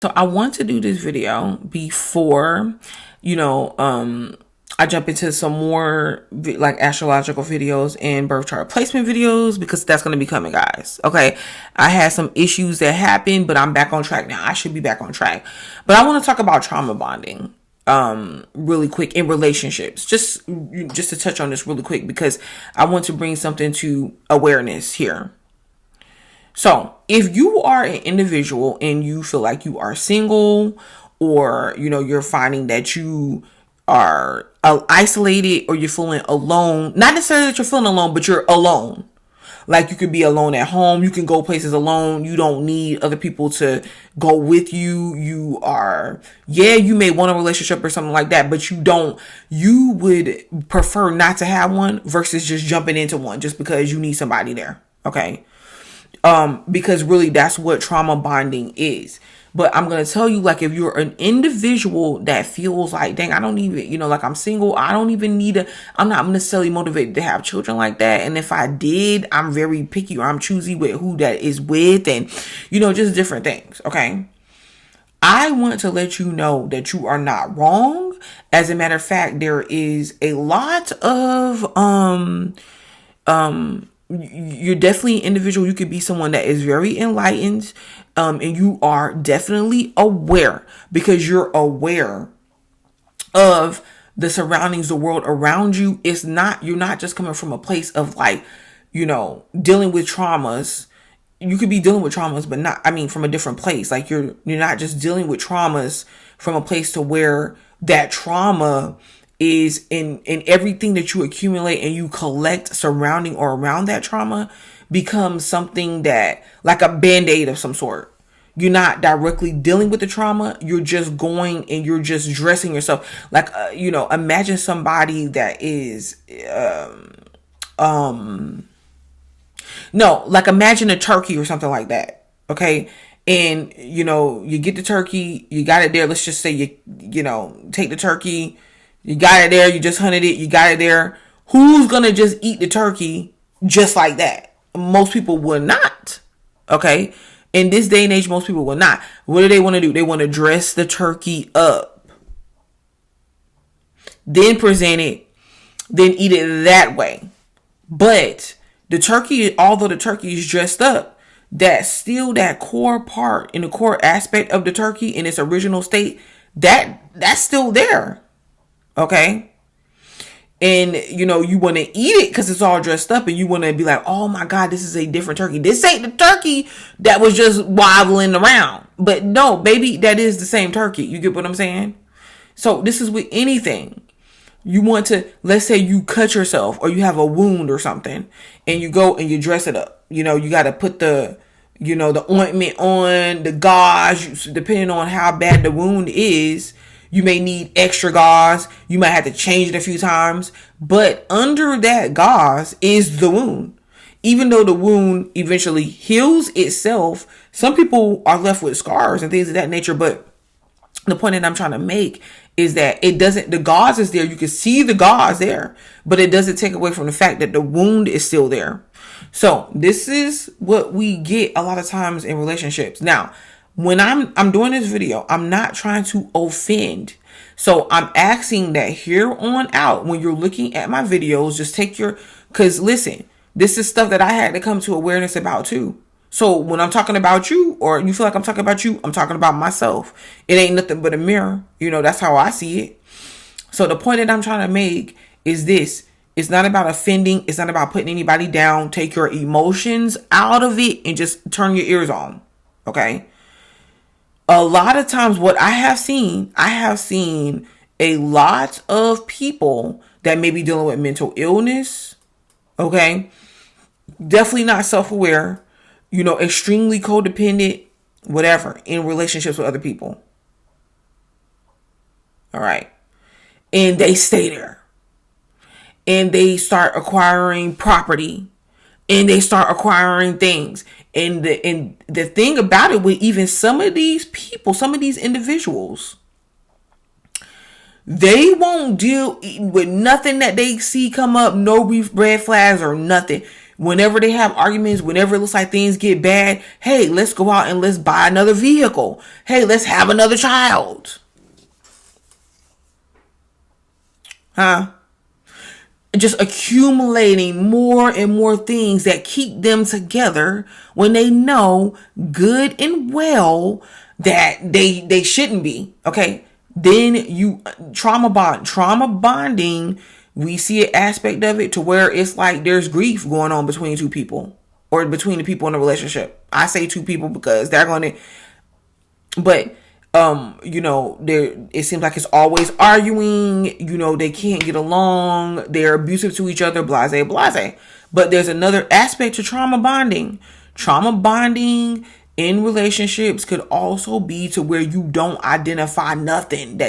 So I want to do this video before, I jump into some more like astrological videos and birth chart placement videos, because that's going to be coming, guys. Okay. I had some issues that happened, but I'm back on track now. I should be back on track, but I want to talk about trauma bonding really quick in relationships, just to touch on this really quick, because I want to bring something to awareness here. So if you are an individual and you feel like you are single, or, you're finding that you are isolated, or you're feeling alone, not necessarily that you're feeling alone, but you're alone. Like, you could be alone at home. You can go places alone. You don't need other people to go with you. You may want a relationship or something like that, but you would prefer not to have one versus just jumping into one just because you need somebody there. Okay. Because really that's what trauma bonding is. But I'm going to tell you, like, if you're an individual that feels like, dang, I don't even, like, I'm single, I don't even I'm not necessarily motivated to have children like that. And if I did, I'm very picky, or I'm choosy with who that is with, and, just different things. Okay. I want to let you know that you are not wrong. As a matter of fact, there is a lot of, you're definitely an individual. You could be someone that is very enlightened, and you are definitely aware, because you're aware of the surroundings, the world around you. You're not just coming from a place of, like, dealing with traumas. You could be dealing with traumas, but from a different place. Like, you're not just dealing with traumas from a place to where that trauma is in everything that you accumulate and you collect surrounding or around that trauma becomes something that, like a band-aid of some sort. You're not directly dealing with the trauma. You're just going and you're just dressing yourself. Like, imagine somebody that is, imagine a turkey or something like that. Okay. And, you get the turkey, you got it there. Let's just say you take the turkey, you got it there, you just hunted it, you got it there. Who's going to just eat the turkey just like that? Most people will not. Okay. In this day and age, most people will not. What do they want to do? They want to dress the turkey up, then present it, then eat it that way. But the turkey, although the turkey is dressed up, that's still that core part in the core aspect of the turkey in its original state. That's still there. Okay. And, you want to eat it because it's all dressed up, and you want to be like, oh my God, this is a different turkey. This ain't the turkey that was just wobbling around. But no, baby, that is the same turkey. You get what I'm saying? So this is with anything. You want to, let's say you cut yourself, or you have a wound or something, and you go and you dress it up. You got to put the ointment on, the gauze, depending on how bad the wound is. You may need extra gauze. You might have to change it a few times. But under that gauze is the wound. Even though the wound eventually heals itself, some people are left with scars and things of that nature. But the point that I'm trying to make is that the gauze is there. You can see the gauze there, but it doesn't take away from the fact that the wound is still there. So this is what we get a lot of times in relationships. Now, when I'm doing this video, I'm not trying to offend. So I'm asking that here on out, when you're looking at my videos, just because listen, this is stuff that I had to come to awareness about too. So when I'm talking about you, or you feel like I'm talking about you, I'm talking about myself. It ain't nothing but a mirror. That's how I see it. So the point that I'm trying to make is this. It's not about offending. It's not about putting anybody down. Take your emotions out of it and just turn your ears on. Okay. A lot of times what I have seen a lot of people that may be dealing with mental illness. Okay. Definitely not self-aware, extremely codependent, whatever, in relationships with other people. All right. And they stay there. And they start acquiring property. And they start acquiring things. And the thing about it with even some of these people, some of these individuals, they won't deal with nothing that they see come up, no red flags or nothing. whenever they have arguments, whenever it looks like things get bad, hey, let's go out and let's buy another vehicle. Hey, let's have another child. Just accumulating more and more things that keep them together when they know good and well that they shouldn't be. Okay. Then you trauma bonding. We see an aspect of it to where it's like there's grief going on between two people or between the people in a relationship. I say two people because they're going to, but it seems like it's always arguing, they can't get along, they're abusive to each other, blase. But there's another aspect to trauma bonding. Trauma bonding in relationships could also be to where you don't identify nothing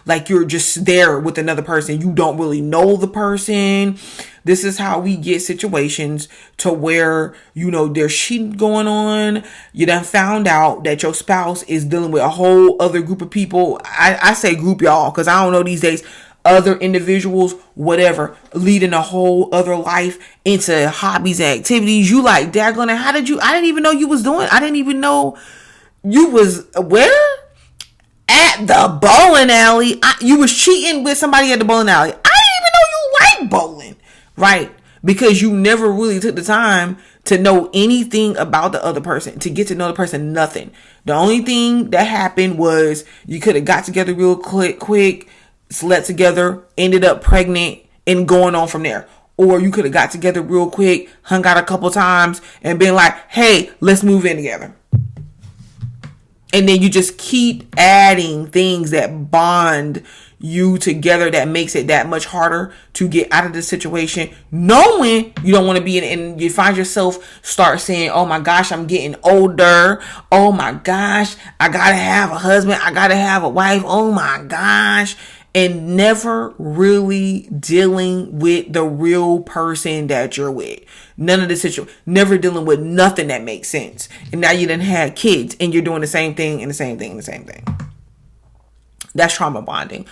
like you're just there with another person. You don't really know the person. This is how we get situations to where, there's cheating going on. You done found out that your spouse is dealing with a whole other group of people. I say group, y'all, because I don't know these days. Other individuals, whatever, leading a whole other life into hobbies and activities. You like, daggone, I didn't even know you was doing, I didn't even know you was where? At the bowling alley. You was cheating with somebody at the bowling alley. I didn't even know you like bowling. Right? Because you never really took the time to know anything about the other person, to get to know the person, nothing. The only thing that happened was you could have got together real quick, slept together, ended up pregnant, and going on from there. Or you could have got together real quick, hung out a couple times, and been like, hey, let's move in together. And then you just keep adding things that bond you together, that makes it that much harder to get out of the situation, knowing you don't want to be in it, and you find yourself start saying, oh my gosh, I'm getting older. Oh my gosh, I gotta have a husband. I gotta have a wife. Oh my gosh. And never really dealing with the real person that you're with. None of the situation, never dealing with nothing that makes sense. And now you done had kids and you're doing the same thing and the same thing and the same thing. That's trauma bonding.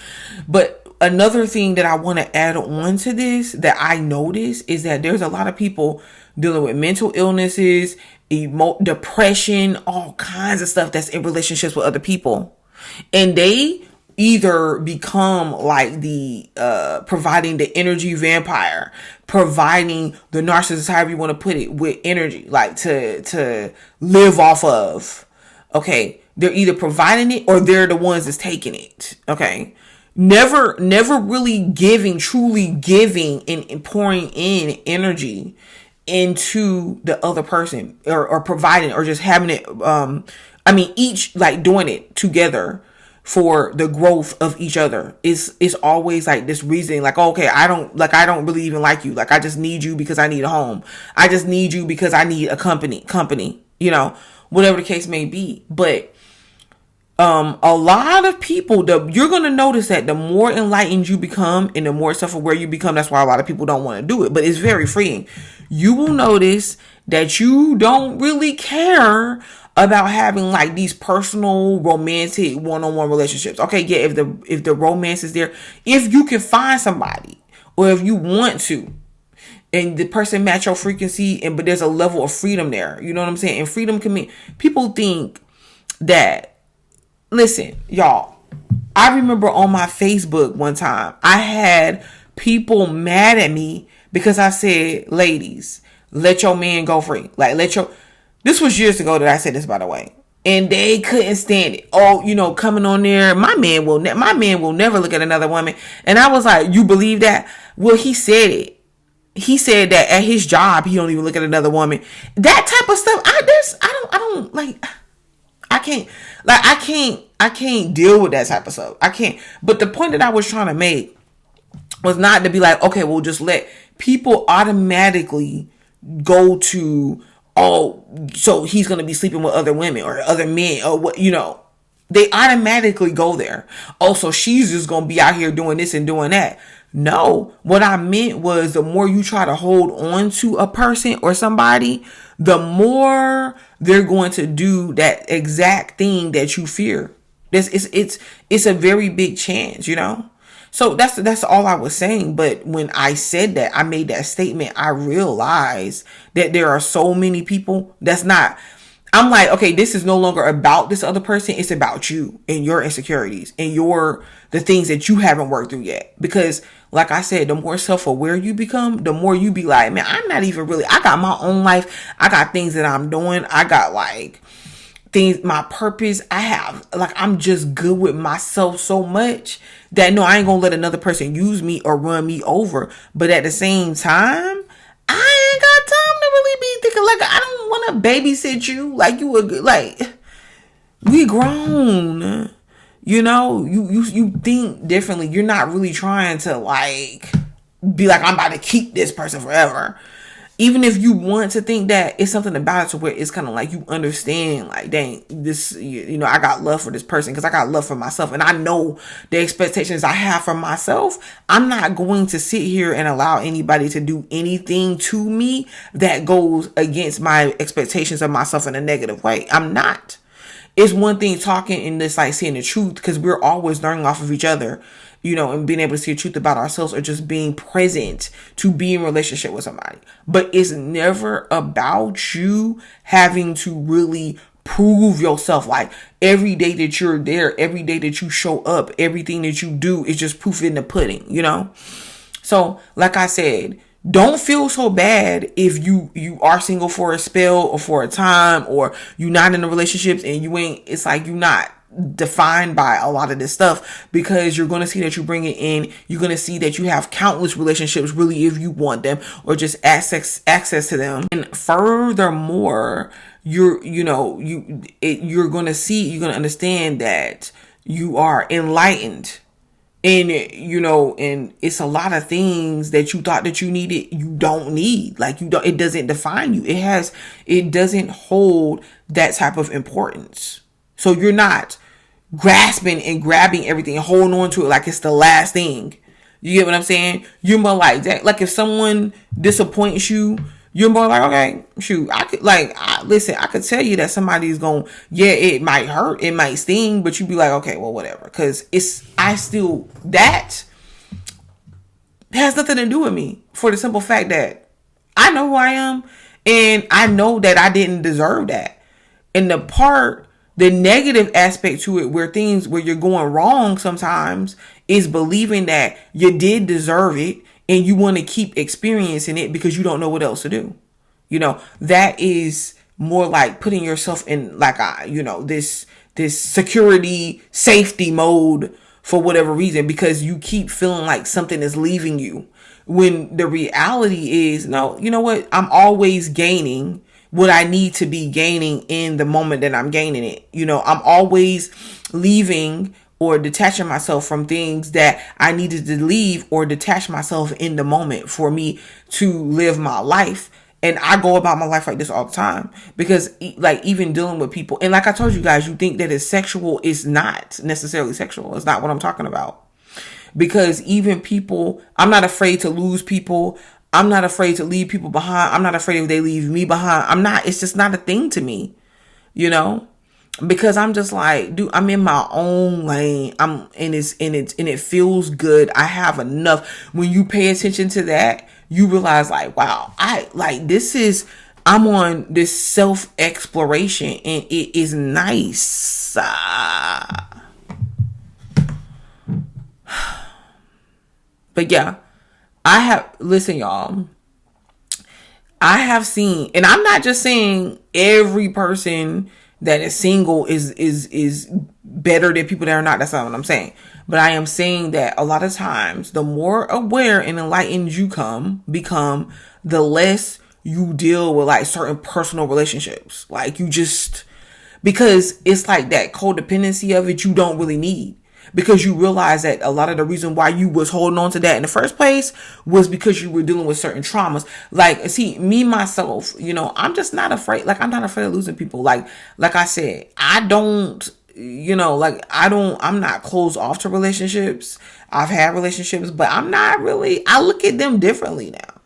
But another thing that I want to add on to this that I notice is that there's a lot of people dealing with mental illnesses, depression, all kinds of stuff that's in relationships with other people. And they either become like the providing the energy vampire, providing the narcissist, however you want to put it, with energy, like to live off of. Okay, they're either providing it or they're the ones that's taking it. Okay, never really truly giving and pouring in energy into the other person, or providing, or just having it. Each like doing it together for the growth of each other. Is always like this reasoning, like, okay, I don't really even like you. Like, I just need you because I need a home. I just need you because I need a company, whatever the case may be. But a lot of people, you're going to notice that the more enlightened you become and the more self-aware you become, that's why a lot of people don't want to do it, but it's very freeing. You will notice that you don't really care about having like these personal, romantic, one-on-one relationships. Okay, yeah, if the romance is there, if you can find somebody, or if you want to, and the person match your frequency, but there's a level of freedom there. You know what I'm saying? And freedom can mean, people think that, listen, y'all, I remember on my Facebook one time, I had people mad at me because I said, ladies, let your man go free. Like, this was years ago that I said this, by the way. And they couldn't stand it. Oh, coming on there, my man will never look at another woman. And I was like, you believe that? Well, he said it. He said that at his job, he don't even look at another woman. That type of stuff, I can't deal with that type of stuff. I can't. But the point that I was trying to make was not to be like, okay, we'll just let people automatically go to, oh, so he's going to be sleeping with other women or other men, or what, they automatically go there. Oh, so she's just going to be out here doing this and doing that. No, what I meant was, the more you try to hold on to a person or somebody, the more they're going to do that exact thing that you fear. It's a very big chance, So that's all I was saying. But when I said that, I made that statement, I realized that there are so many people that's not. I'm like, okay, this is no longer about this other person. It's about you and your insecurities and the things that you haven't worked through yet. Because like I said, the more self-aware you become, the more you be like, man, I'm not even really, I got my own life. I got things that I'm doing. I got like things, my purpose. I have, like, I'm just good with myself so much that no, I ain't gonna let another person use me or run me over. But at the same time, I ain't got time to really be thinking, like, I don't want to babysit you. Like, you were like, we grown, you think differently. You're not really trying to like be like, I'm about to keep this person forever. Even if you want to think that, it's something about it to where it's kind of like you understand, like, dang, this, I got love for this person because I got love for myself. And I know the expectations I have for myself. I'm not going to sit here and allow anybody to do anything to me that goes against my expectations of myself in a negative way. I'm not. It's one thing talking and this like seeing the truth, because we're always learning off of each other, and being able to see the truth about ourselves, or just being present to be in relationship with somebody. But it's never about you having to really prove yourself. Like, every day that you're there, every day that you show up, everything that you do is just proof in the pudding, So like I said, don't feel so bad if you are single for a spell or for a time, or you're not in the relationships and it's like you're not defined by a lot of this stuff, because you're going to see that you bring it in. You're going to see that you have countless relationships, really, if you want them, or just access to them. And furthermore, you're going to understand that you are enlightened. And, and it's a lot of things that you thought that you needed, you don't need. Like, it doesn't define you. It doesn't hold that type of importance. So you're not grasping and grabbing everything and holding on to it like it's the last thing. You get what I'm saying? You're more like that. Like, if someone disappoints you, you're more like, okay, shoot, I could tell you that somebody's it might hurt, it might sting, but you'd be like, okay, well, whatever. Cause that has nothing to do with me, for the simple fact that I know who I am, and I know that I didn't deserve that. And the negative aspect to it, where you're going wrong sometimes, is believing that you did deserve it and you want to keep experiencing it because you don't know what else to do. That is more like putting yourself in like this security, safety mode for whatever reason, because you keep feeling like something is leaving you, when the reality is, no, you know what? I'm always gaining what I need to be gaining in the moment that I'm gaining it. I'm always leaving or detaching myself from things that I needed to leave or detach myself in the moment for me to live my life. And I go about my life like this all the time, because like, even dealing with people, and like I told you guys, you think that it's sexual. It's not necessarily sexual. It's not what I'm talking about. Because even people, I'm not afraid to lose people. I'm not afraid to leave people behind. I'm not afraid if they leave me behind. It's just not a thing to me, because I'm just like, dude, I'm in my own lane. And it feels good. I have enough. When you pay attention to that, you realize like, wow, I'm on this self exploration, and it is nice. But yeah, listen, y'all, I have seen, and I'm not just saying every person that is single is better than people that are not. That's not what I'm saying. But I am saying that a lot of times, the more aware and enlightened you become, the less you deal with like certain personal relationships. Like, because it's like that codependency of it, you don't really need. Because you realize that a lot of the reason why you was holding on to that in the first place was because you were dealing with certain traumas. Like, see, me, myself, I'm just not afraid. Like, I'm not afraid of losing people. Like I said, I'm not closed off to relationships. I've had relationships, but I look at them differently now.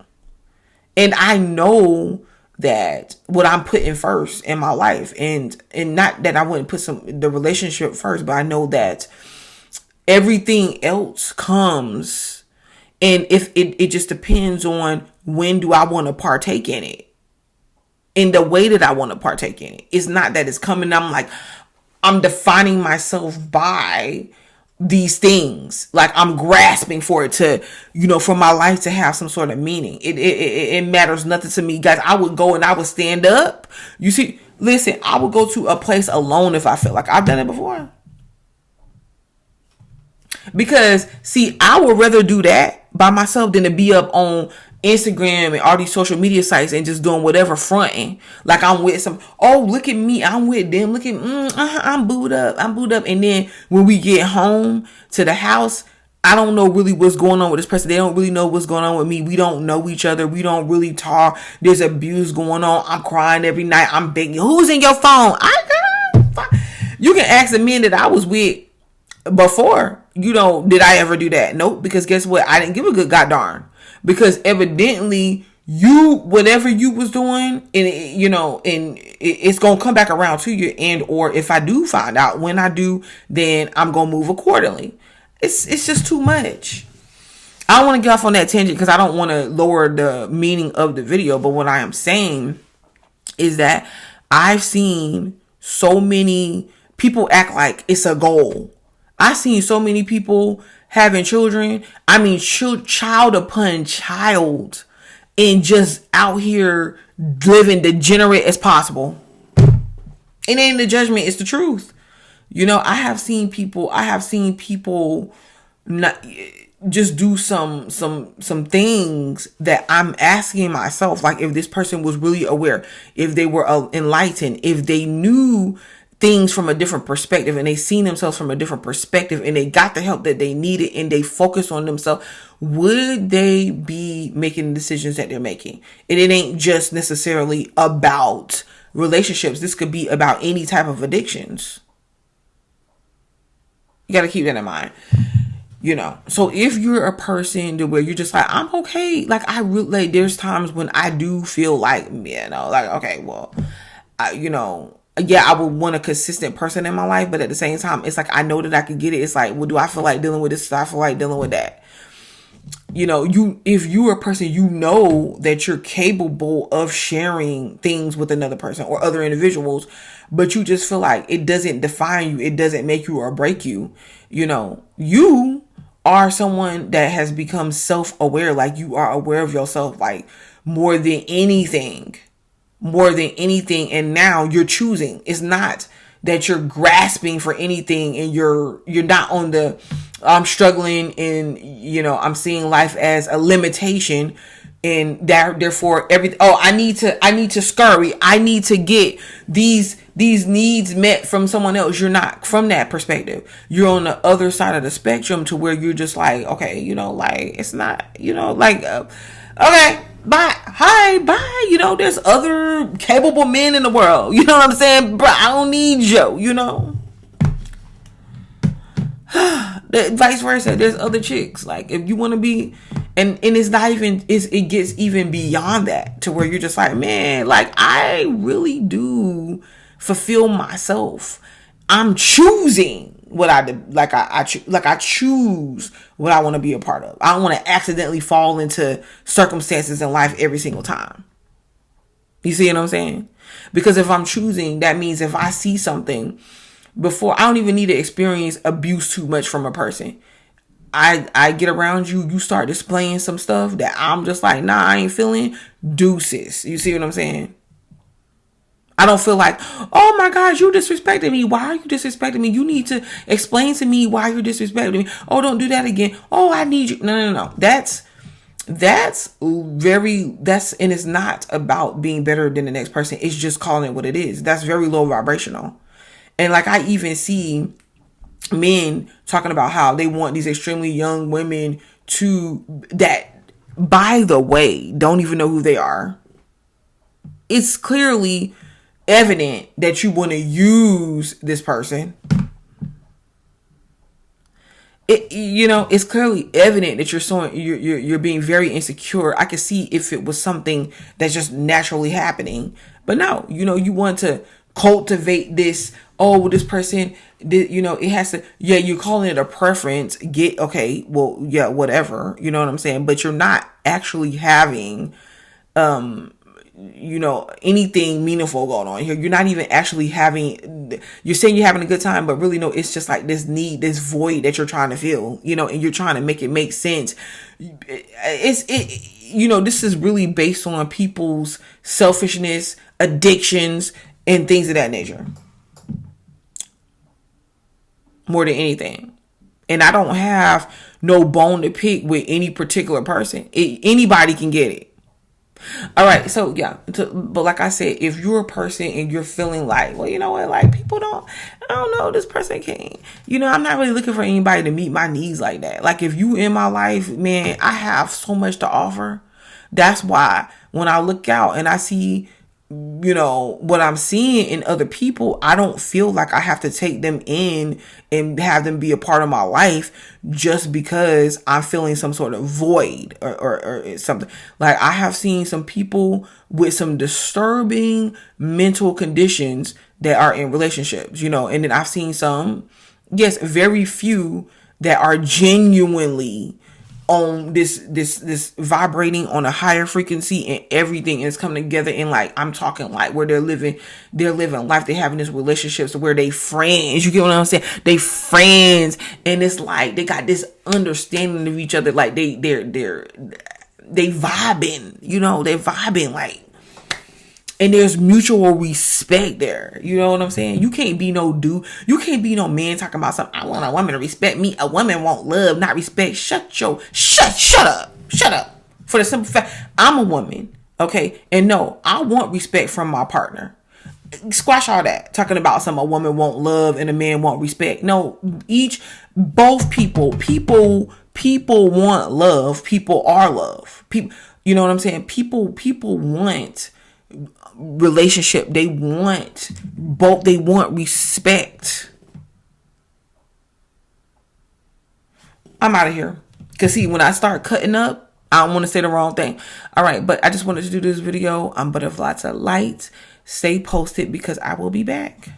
And I know that what I'm putting first in my life, and not that I wouldn't put the relationship first, but I know that Everything else comes. And if it just depends on when do I want to partake in it, in the way that I want to partake in it. It's not that it's coming. I'm like, I'm defining myself by these things. Like I'm grasping for it to, for my life to have some sort of meaning. It matters nothing to me, guys. I would go and I would stand up. You see, listen, I would go to a place alone if I feel like I've done it before. Because, see, I would rather do that by myself than to be up on Instagram and all these social media sites and just doing whatever fronting. Like I'm with some, oh, look at me, I'm with them. Look at, I'm booed up. And then when we get home to the house, I don't know really what's going on with this person. They don't really know what's going on with me. We don't know each other. We don't really talk. There's abuse going on. I'm crying every night. I'm begging. Who's in your phone? You can ask the men that I was with before, did I ever do that? Nope. Because guess what? I didn't give a good goddamn. Because evidently whatever you was doing, and it's going to come back around to you. And, or if I do find out, when I do, then I'm going to move accordingly. It's just too much. I don't want to get off on that tangent because I don't want to lower the meaning of the video. But what I am saying is that I've seen so many people act like it's a goal. I've seen so many people having children. I mean, child upon child, and just out here living degenerate as possible. It ain't the judgment, it's the truth. I have seen people not just do some things that I'm asking myself, like, if this person was really aware, if they were enlightened, if they knew things from a different perspective, and they seen themselves from a different perspective, and they got the help that they needed, and they focused on themselves, would they be making the decisions that they're making? And it ain't just necessarily about relationships. This could be about any type of addictions. You got to keep that in mind. So if you're a person to where you're just like, I'm okay. Like, I really, like, there's times when I do feel like, like, okay, well, I would want a consistent person in my life, but at the same time, it's like, I know that I could get it. It's like, well, do I feel like dealing with this? Do I feel like dealing with that? If you're a person, that you're capable of sharing things with another person or other individuals, but you just feel like it doesn't define you. It doesn't make you or break you. You are someone that has become self-aware. Like, you are aware of yourself, like, more than anything. And now you're choosing. It's not that you're grasping for anything, and you're not on the I'm struggling, and I'm seeing life as a limitation, and that therefore I need to scurry, I need to get these needs met from someone else. You're not from that perspective. You're on the other side of the spectrum, to where you're just like, okay, like, it's not, okay, bye, hi, bye. There's other capable men in the world. You know what I'm saying? Bro, I don't need you, Vice versa. There's other chicks. Like, if you want to be, and it's not even, it gets even beyond that, to where you're just like, man, like, I really do fulfill myself. I'm choosing what I did. Like, I choose what I want to be a part of. I don't want to accidentally fall into circumstances in life every single time. You see what I'm saying? Because if I'm choosing, that means if I see something before, I don't even need to experience abuse too much from a person. I get around you, you start displaying some stuff that I'm just like, nah, I ain't feeling. Deuces. You see what I'm saying? I don't feel like, oh my gosh, you disrespected me. Why are you disrespecting me? You need to explain to me why you're disrespecting me. Oh, don't do that again. Oh, I need you. No. That's and it's not about being better than the next person. It's just calling it what it is. That's very low vibrational. And like, I even see men talking about how they want these extremely young women that, by the way, don't even know who they are. It's clearly evident that you want to use this person. It's clearly evident that you're being very insecure. I can see if it was something that's just naturally happening, but no, you want to cultivate this. Oh, well, this person, you know, it has to, yeah, you're calling it a preference. Okay, well, yeah, whatever. You know what I'm saying? But you're not actually having, you know, anything meaningful going on here. You're not even actually having, you're saying you're having a good time, but really, no, it's just like this need, this void that you're trying to fill, you know, and you're trying to make it make sense. You know, this is really based on people's selfishness, addictions, and things of that nature. More than anything. And I don't have no bone to pick with any particular person. Anybody can get it. All right, so yeah, but like I said, if you're a person and you're feeling like, well, you know what, like people I don't know, this person can't, you know, I'm not really looking for anybody to meet my needs like that. Like if you in my life, man, I have so much to offer. That's why when I look out and I see, you know, what I'm seeing in other people, I don't feel like I have to take them in and have them be a part of my life just because I'm feeling some sort of void or something. Like I have seen some people with some disturbing mental conditions that are in relationships, you know, and then I've seen some, yes, very few that are genuinely on this vibrating on a higher frequency, and everything is coming together. And like I'm talking like where they're living life, they're having this relationships where they friends, you get what I'm saying, they friends, and it's like they got this understanding of each other, like they vibing, you know, they vibing like, and there's mutual respect there. You know what I'm saying? You can't be no dude. You can't be no man talking about something. I want a woman to respect me. A woman won't love, not respect. Shut up. For the simple fact, I'm a woman. Okay. And no, I want respect from my partner. Squash all that. Talking about a woman won't love and a man won't respect. No, both people want love. People are love. People, you know what I'm saying? People want relationship. They want respect. I'm out of here. Cause see, when I start cutting up, I don't want to say the wrong thing. All right, but I just wanted to do this video. But of lots of light. Stay posted because I will be back.